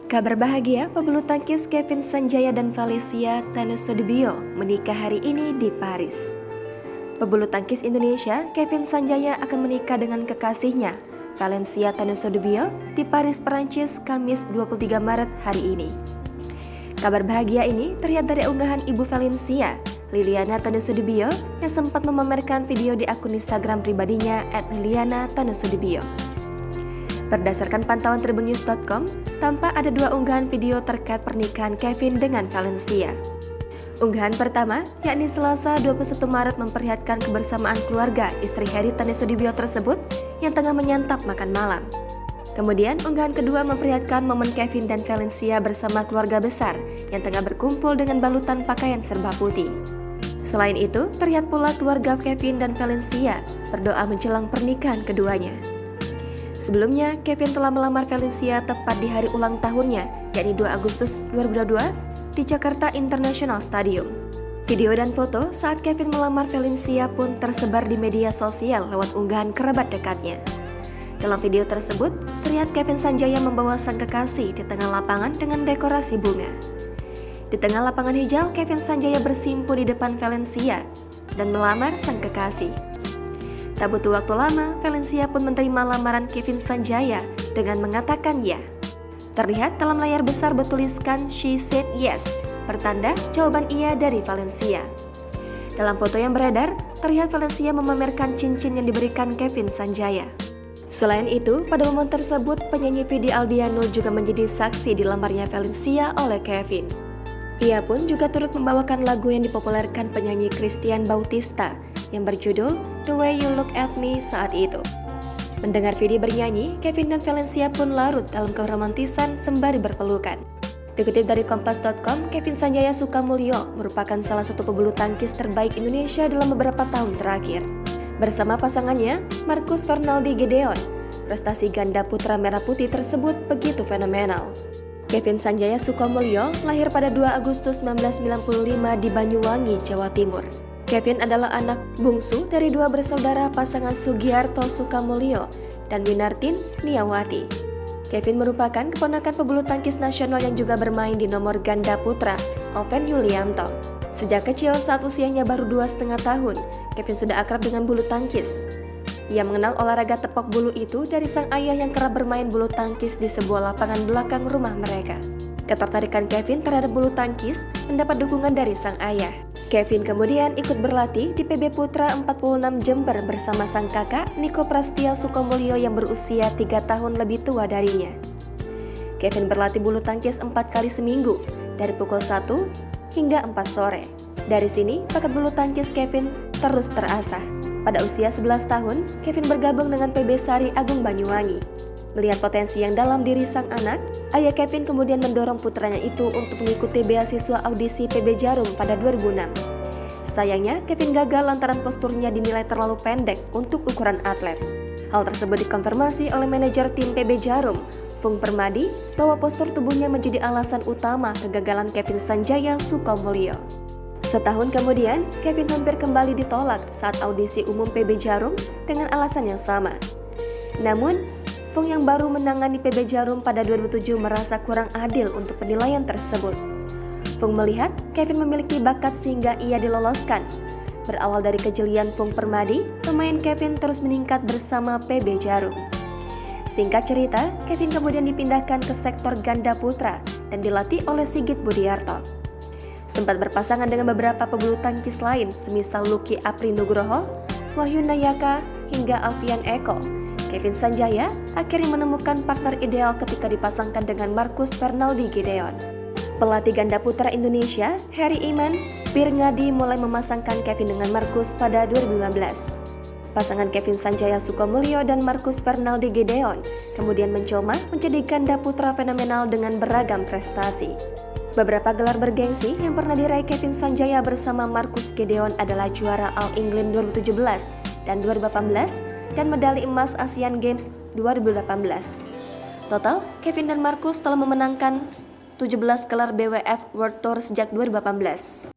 Kabar bahagia, pebulu tangkis Kevin Sanjaya dan Valencia Tanusudibio menikah hari ini di Paris. Pebulu tangkis Indonesia Kevin Sanjaya akan menikah dengan kekasihnya Valencia Tanusudibio di Paris, Perancis, Kamis 23 Maret hari ini. Kabar bahagia ini terlihat dari unggahan ibu Valencia, Liliana Tanusudibio, yang sempat memamerkan video di akun Instagram pribadinya @liliana_tanusudibio. Berdasarkan pantauan tribunnews.com, tampak ada dua unggahan video terkait pernikahan Kevin dengan Valencia. Unggahan pertama, yakni Selasa 21 Maret memperlihatkan kebersamaan keluarga istri Heri Tanusudibio tersebut yang tengah menyantap makan malam. Kemudian, unggahan kedua memperlihatkan momen Kevin dan Valencia bersama keluarga besar yang tengah berkumpul dengan balutan pakaian serba putih. Selain itu, terlihat pula keluarga Kevin dan Valencia berdoa menjelang pernikahan keduanya. Sebelumnya, Kevin telah melamar Valencia tepat di hari ulang tahunnya, yakni 2 Agustus 2022 di Jakarta International Stadium. Video dan foto saat Kevin melamar Valencia pun tersebar di media sosial lewat unggahan kerabat dekatnya. Dalam video tersebut, terlihat Kevin Sanjaya membawa sang kekasih di tengah lapangan dengan dekorasi bunga. Di tengah lapangan hijau, Kevin Sanjaya bersimpu di depan Valencia dan melamar sang kekasih. Tak butuh waktu lama, Valencia pun menerima lamaran Kevin Sanjaya dengan mengatakan ya. Terlihat dalam layar besar bertuliskan "She said yes", pertanda jawaban iya dari Valencia. Dalam foto yang beredar, terlihat Valencia memamerkan cincin yang diberikan Kevin Sanjaya. Selain itu, pada momen tersebut, penyanyi Vidi Aldiano juga menjadi saksi dilamarnya Valencia oleh Kevin. Ia pun juga turut membawakan lagu yang dipopulerkan penyanyi Christian Bautista yang berjudul "The Way You Look at Me" saat itu. Mendengar Vidi bernyanyi, Kevin dan Valencia pun larut dalam keromantisan sembari berpelukan. Dikutip dari Kompas.com, Kevin Sanjaya Sukamulyo merupakan salah satu pebulu tangkis terbaik Indonesia dalam beberapa tahun terakhir. Bersama pasangannya, Marcus Fernaldi Gideon, prestasi ganda putra merah putih tersebut begitu fenomenal. Kevin Sanjaya Sukamulyo lahir pada 2 Agustus 1995 di Banyuwangi, Jawa Timur. Kevin adalah anak bungsu dari 2 bersaudara pasangan Sugiarto Sukamulyo dan Winartin Niawati. Kevin merupakan keponakan pebulu tangkis nasional yang juga bermain di nomor ganda putra, Oven Yulianto. Sejak kecil saat usianya baru 2,5 tahun, Kevin sudah akrab dengan bulu tangkis. Ia mengenal olahraga tepok bulu itu dari sang ayah yang kerap bermain bulu tangkis di sebuah lapangan belakang rumah mereka. Ketertarikan Kevin terhadap bulu tangkis mendapat dukungan dari sang ayah. Kevin kemudian ikut berlatih di PB Putra 46 Jember bersama sang kakak Niko Prastia Sukamulyo yang berusia 3 tahun lebih tua darinya. Kevin berlatih bulu tangkis 4 kali seminggu, dari pukul 1 hingga 4 sore. Dari sini, bakat bulu tangkis Kevin terus terasah. Pada usia 11 tahun, Kevin bergabung dengan PB Sari Agung Banyuwangi. Melihat potensi yang dalam diri sang anak, ayah Kevin kemudian mendorong putranya itu untuk mengikuti beasiswa audisi PB Jarum pada 2006. Sayangnya, Kevin gagal lantaran posturnya dinilai terlalu pendek untuk ukuran atlet. Hal tersebut dikonfirmasi oleh manajer tim PB Jarum, Fung Permadi, bahwa postur tubuhnya menjadi alasan utama kegagalan Kevin Sanjaya Sukamulyo. Setahun kemudian, Kevin hampir kembali ditolak saat audisi umum PB Jarum dengan alasan yang sama. Namun, Fung yang baru menangani PB Jarum pada 2007 merasa kurang adil untuk penilaian tersebut. Fung melihat Kevin memiliki bakat sehingga ia diloloskan. Berawal dari kejelian Fung Permadi, pemain Kevin terus meningkat bersama PB Jarum. Singkat cerita, Kevin kemudian dipindahkan ke sektor ganda putra dan dilatih oleh Sigit Budiarto. Sempat berpasangan dengan beberapa pebulu tangkis lain semisal Lucky Apri Nugroho, Wahyu Nayaka, hingga Alfian Eko. Kevin Sanjaya akhirnya menemukan partner ideal ketika dipasangkan dengan Marcus Fernaldi Gideon. Pelatih ganda putra Indonesia, Heri Iman Pirngadi mulai memasangkan Kevin dengan Marcus pada 2015. Pasangan Kevin Sanjaya Sukamulyo dan Marcus Fernaldi Gideon kemudian mencoba menjadi ganda putra fenomenal dengan beragam prestasi. Beberapa gelar bergengsi yang pernah diraih Kevin Sanjaya bersama Marcus Gideon adalah juara All England 2017 dan 2018 dan medali emas Asian Games 2018. Total, Kevin dan Marcus telah memenangkan 17 gelar BWF World Tour sejak 2018.